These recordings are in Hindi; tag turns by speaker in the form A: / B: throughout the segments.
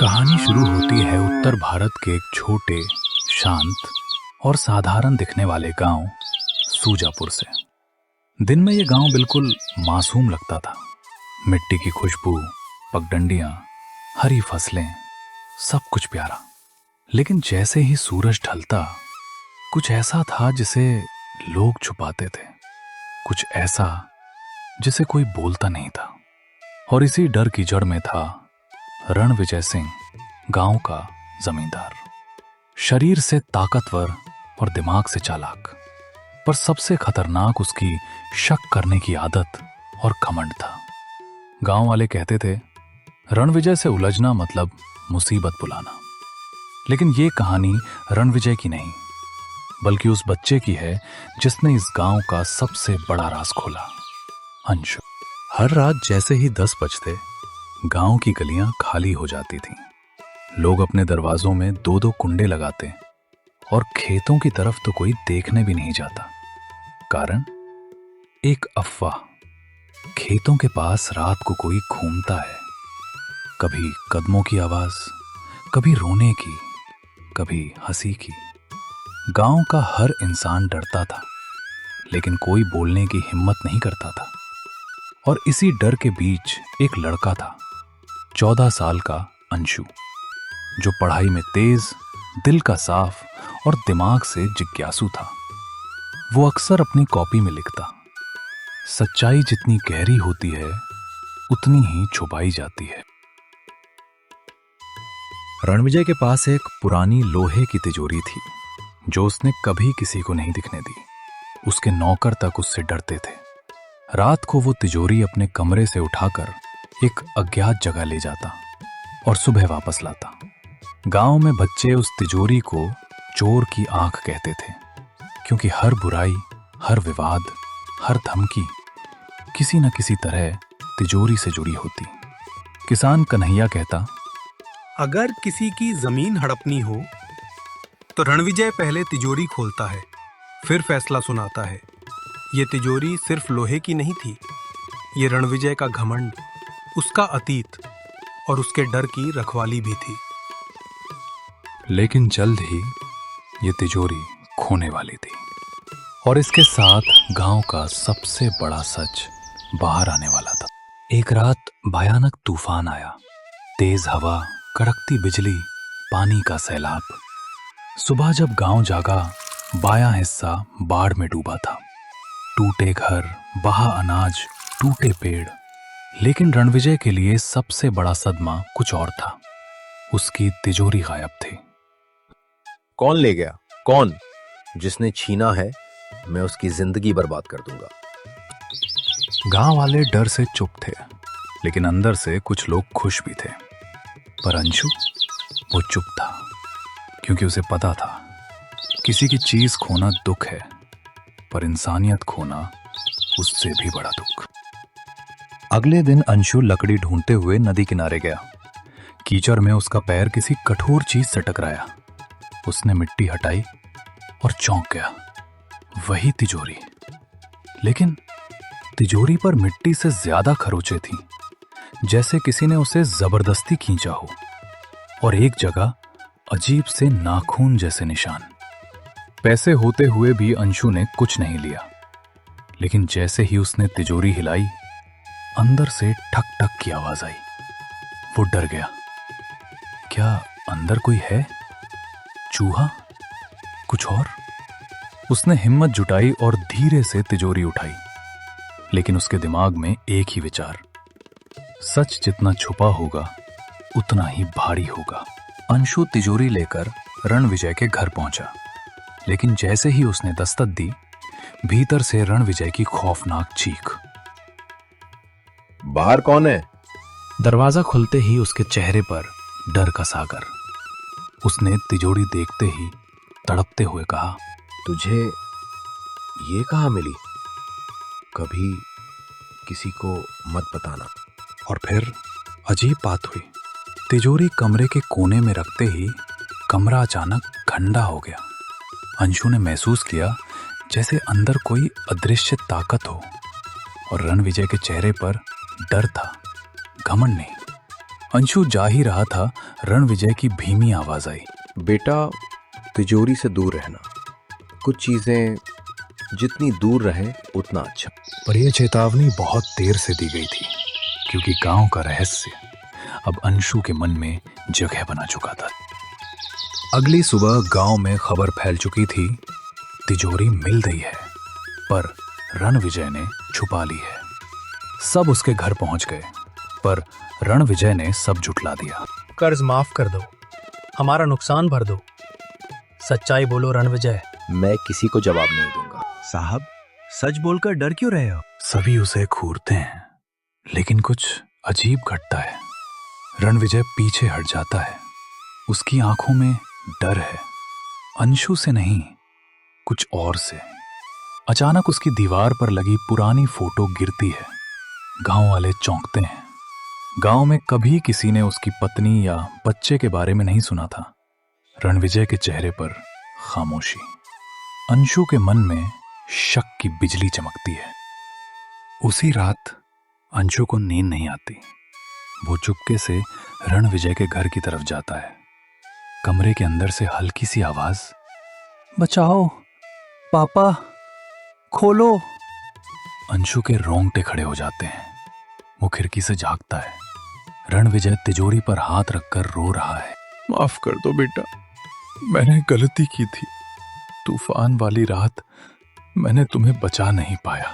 A: कहानी शुरू होती है उत्तर भारत के एक छोटे, शांत और साधारण दिखने वाले गांव सूजापुर से। दिन में ये गांव बिल्कुल मासूम लगता था। मिट्टी की खुशबू, पगडंडियां, हरी फसलें, सब कुछ प्यारा। लेकिन जैसे ही सूरज ढलता, कुछ ऐसा था जिसे लोग छुपाते थे, कुछ ऐसा जिसे कोई बोलता नहीं था। और इसी डर की जड़ में था रणविजय सिंह, गांव का जमींदार। शरीर से ताकतवर और दिमाग से चालाक, पर सबसे खतरनाक उसकी शक करने की आदत और घमंड था। गांव वाले कहते थे, रणविजय से उलझना मतलब मुसीबत बुलाना। लेकिन ये कहानी रणविजय की नहीं, बल्कि उस बच्चे की है जिसने इस गांव का सबसे बड़ा राज खोला, अंशु। हर रात जैसे ही 10 बजते, गांव की गलियां खाली हो जाती थीं। लोग अपने दरवाजों में 2-2 कुंडे लगाते और खेतों की तरफ तो कोई देखने भी नहीं जाता। कारण एक अफवाह, खेतों के पास रात को कोई घूमता है। कभी कदमों की आवाज, कभी रोने की, कभी हंसी की। गांव का हर इंसान डरता था, लेकिन कोई बोलने की हिम्मत नहीं करता था। और इसी डर के बीच एक लड़का था, 14 साल का अंशु, जो पढ़ाई में तेज, दिल का साफ और दिमाग से जिज्ञासु था। वो अक्सर अपनी कॉपी में लिखता, सच्चाई जितनी गहरी होती है, उतनी ही छुपाई जाती है। रणविजय के पास एक पुरानी लोहे की तिजोरी थी, जो उसने कभी किसी को नहीं दिखने दी। उसके नौकर तक उससे डरते थे। रात को वो तिजोरी अपने कमरे से उठाकर एक अज्ञात जगह ले जाता और सुबह वापस लाता। गांव में बच्चे उस तिजोरी को चोर की आंख कहते थे, क्योंकि हर बुराई, हर विवाद, हर धमकी किसी न किसी तरह तिजोरी से जुड़ी होती। किसान कन्हैया कहता,
B: अगर किसी की जमीन हड़पनी हो तो रणविजय पहले तिजोरी खोलता है, फिर फैसला सुनाता है। ये तिजोरी सिर्फ लोहे की नहीं थी, ये रणविजय का घमंड, उसका अतीत और उसके डर की रखवाली भी थी।
A: लेकिन जल्द ही ये तिजोरी खोने वाली थी, और इसके साथ गांव का सबसे बड़ा सच बाहर आने वाला था। एक रात भयानक तूफान आया, तेज हवा, कड़कती बिजली, पानी का सैलाब। सुबह जब गांव जागा, बायां हिस्सा बाढ़ में डूबा था। टूटे घर, बहा अनाज, टूटे पेड़। लेकिन रणविजय के लिए सबसे बड़ा सदमा कुछ और था। उसकी तिजोरी गायब थी।
C: कौन ले गया? कौन? जिसने छीना है, मैं उसकी जिंदगी बर्बाद कर दूंगा।
A: गांव वाले डर से चुप थे, लेकिन अंदर से कुछ लोग खुश भी थे। पर अंशु, वो चुप था, क्योंकि उसे पता था किसी की चीज खोना दुख है, पर इंसानियत खोना उससे भी बड़ा दुख। अगले दिन अंशु लकड़ी ढूंढते हुए नदी किनारे गया। कीचड़ में उसका पैर किसी कठोर चीज से टकराया। उसने मिट्टी हटाई और चौंक गया, वही तिजोरी। लेकिन तिजोरी पर मिट्टी से ज्यादा खरोंचे थीं, जैसे किसी ने उसे जबरदस्ती खींचा हो। और एक जगह अजीब से नाखून जैसे निशान। पैसे होते हुए भी अंशु ने कुछ नहीं लिया, लेकिन जैसे ही उसने तिजोरी हिलाई, अंदर से ठक ठक की आवाज आई। वो डर गया। क्या अंदर कोई है? चूहा? कुछ और? उसने हिम्मत जुटाई और धीरे से तिजोरी उठाई। लेकिन उसके दिमाग में एक ही विचार, सच जितना छुपा होगा, उतना ही भारी होगा। अंशु तिजोरी लेकर रणविजय के घर पहुंचा। लेकिन जैसे ही उसने दस्तक दी, भीतर से रणविजय की खौफनाक चीख।
C: बाहर कौन है?
A: दरवाजा खुलते ही उसके चेहरे पर डर का सागर। उसने तिजोरी देखते ही तड़पते हुए कहा,
C: तुझे ये कहाँ मिली? कभी किसी को मत बताना।
A: और फिर अजीब बात हुई। तिजोरी कमरे के कोने में रखते ही कमरा अचानक ठंडा हो गया। अंशु ने महसूस किया जैसे अंदर कोई अदृश्य ताकत हो, और रणविजय के चेहरे पर डर था, घमंड नहीं। अंशु जा ही रहा था, रणविजय की धीमी आवाज आई।
C: बेटा, तिजोरी से दूर रहना। कुछ चीजें जितनी दूर रहें उतना अच्छा।
A: पर यह चेतावनी बहुत देर से दी गई थी, क्योंकि गांव का रहस्य अब अंशु के मन में जगह बना चुका था। अगली सुबह गांव में खबर फैल चुकी थी, तिजोरी मिल गई है, पर रणविजय ने छुपा ली है। सब उसके घर पहुंच गए, पर रणविजय ने सब झुठला दिया।
D: कर्ज माफ कर दो, हमारा नुकसान भर दो। सच्चाई बोलो रणविजय।
C: मैं किसी को जवाब नहीं दूंगा।
E: साहब, सच बोलकर डर क्यों रहे हो?
A: सभी उसे घूरते हैं, लेकिन कुछ अजीब घटता है। रणविजय पीछे हट जाता है। उसकी आंखों में डर है, अंशु से नहीं, कुछ और से। अचानक उसकी दीवार पर लगी पुरानी फोटो गिरती है। गांव वाले चौंकते हैं। गांव में कभी किसी ने उसकी पत्नी या बच्चे के बारे में नहीं सुना था। रणविजय के चेहरे पर खामोशी। अंशु के मन में शक की बिजली चमकती है। उसी रात अंशु को नींद नहीं आती। वो चुपके से रणविजय के घर की तरफ जाता है। कमरे के अंदर से हल्की सी आवाज, बचाओ, पापा, खोलो। अंशु के रोंगटे खड़े हो जाते हैं। वो खिड़की से झांकता है। रणविजय तिजोरी पर हाथ रखकर रो रहा है। माफ कर दो बेटा, मैंने गलती की थी। तूफान वाली रात मैंने तुम्हें बचा नहीं पाया।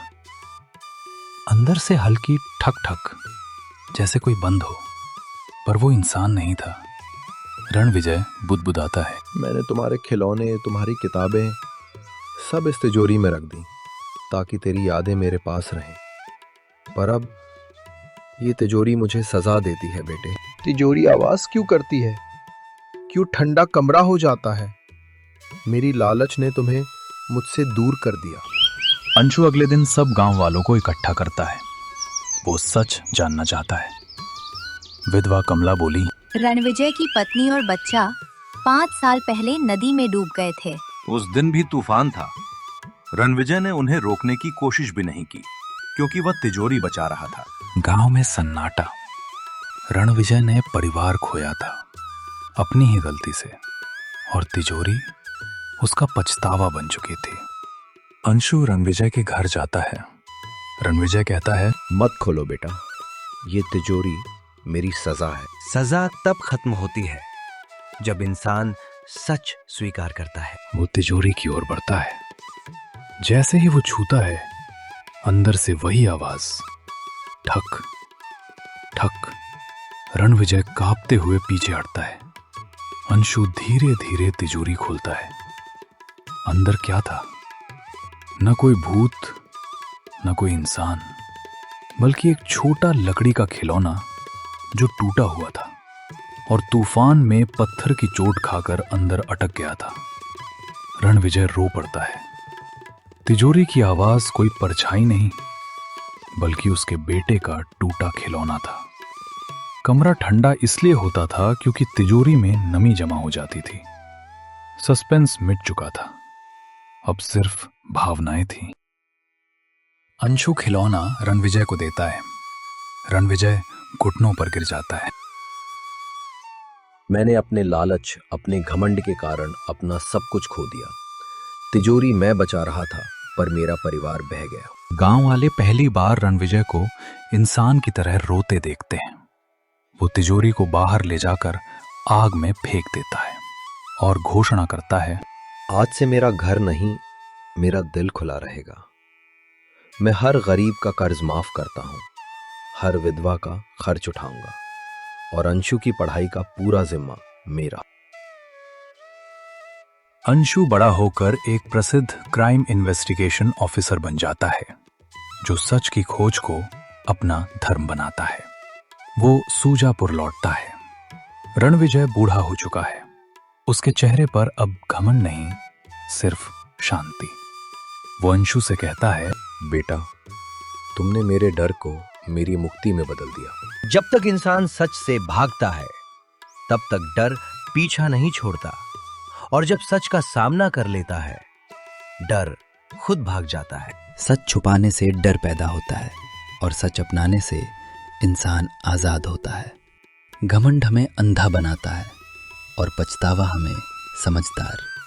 A: अंदर से हल्की ठक ठक, जैसे कोई बंद हो, पर वो इंसान नहीं था। रणविजय बुदबुदाता है।
C: मैंने तुम्हारे खिलौने, तुम्हारी किताबें सब इस तिजोरी में रख दी ताकि तेरी यादें मेरे पास रहें। पर अब ये तिजोरी मुझे सजा देती है बेटे। तिजोरी आवाज क्यों करती है? क्यों ठंडा कमरा हो जाता है? मेरी लालच ने तुम्हें मुझसे दूर कर दिया।
A: अंशु अगले दिन सब गांव वालों को इकट्ठा करता है। वो सच जानना चाहता है। विधवा कमला बोली,
F: रणविजय की पत्नी और बच्चा 5 साल पहले नदी में डूब गए थे।
E: उस दिन भी तूफान था। रणविजय ने उन्हें रोकने की कोशिश भी नहीं की, क्योंकि वह तिजोरी बचा रहा था।
A: गांव में सन्नाटा। रणविजय ने परिवार खोया था, अपनी ही गलती से, और तिजोरी उसका पछतावा बन चुकी थी। अंशु रणविजय के घर जाता है। रणविजय कहता है,
C: मत खोलो बेटा, ये तिजोरी मेरी सजा है।
G: सजा तब खत्म होती है जब इंसान सच स्वीकार करता है।
A: वो तिजोरी की ओर बढ़ता है। जैसे ही वो छूता है, अंदर से वही आवाज, ठक ठक। रणविजय कांपते हुए पीछे हटता है। अंशु धीरे धीरे तिजोरी खोलता है। अंदर क्या था? न कोई भूत, न कोई इंसान, बल्कि एक छोटा लकड़ी का खिलौना जो टूटा हुआ था और तूफान में पत्थर की चोट खाकर अंदर अटक गया था। रणविजय रो पड़ता है। तिजोरी की आवाज कोई परछाई नहीं, बल्कि उसके बेटे का टूटा खिलौना था। कमरा ठंडा इसलिए होता था क्योंकि तिजोरी में नमी जमा हो जाती थी। सस्पेंस मिट चुका था, अब सिर्फ भावनाएं थीं। अंशु खिलौना रणविजय को देता है। रणविजय घुटनों पर गिर जाता है।
C: मैंने अपने लालच, अपने घमंड के कारण अपना सब कुछ खो दिया। तिजोरी मैं बचा रहा था, पर मेरा परिवार बह गया।
A: गांव वाले पहली बार रणविजय को इंसान की तरह रोते देखते हैं। वो तिजोरी को बाहर ले जाकर आग में फेंक देता है और घोषणा करता है,
C: आज से मेरा घर नहीं, मेरा दिल खुला रहेगा। मैं हर गरीब का कर्ज माफ करता हूं, हर विधवा का खर्च उठाऊंगा, और अंशु की पढ़ाई का पूरा जिम्मा मेरा।
A: अंशु बड़ा होकर एक प्रसिद्ध क्राइम इन्वेस्टिगेशन ऑफिसर बन जाता है, जो सच की खोज को अपना धर्म बनाता है। वो सूजापुर लौटता है। रणविजय बूढ़ा हो चुका है। उसके चेहरे पर अब घमंड नहीं, सिर्फ शांति। वो अंशु से कहता है,
C: बेटा, तुमने मेरे डर को मेरी मुक्ति में बदल दिया।
G: जब तक इंसान सच से भागता है, तब तक डर पीछा नहीं छोड़ता, और जब सच का सामना कर लेता है, डर खुद भाग जाता है।
H: सच छुपाने से डर पैदा होता है और सच अपनाने से इंसान आजाद होता है। घमंड हमें अंधा बनाता है और पछतावा हमें समझदार।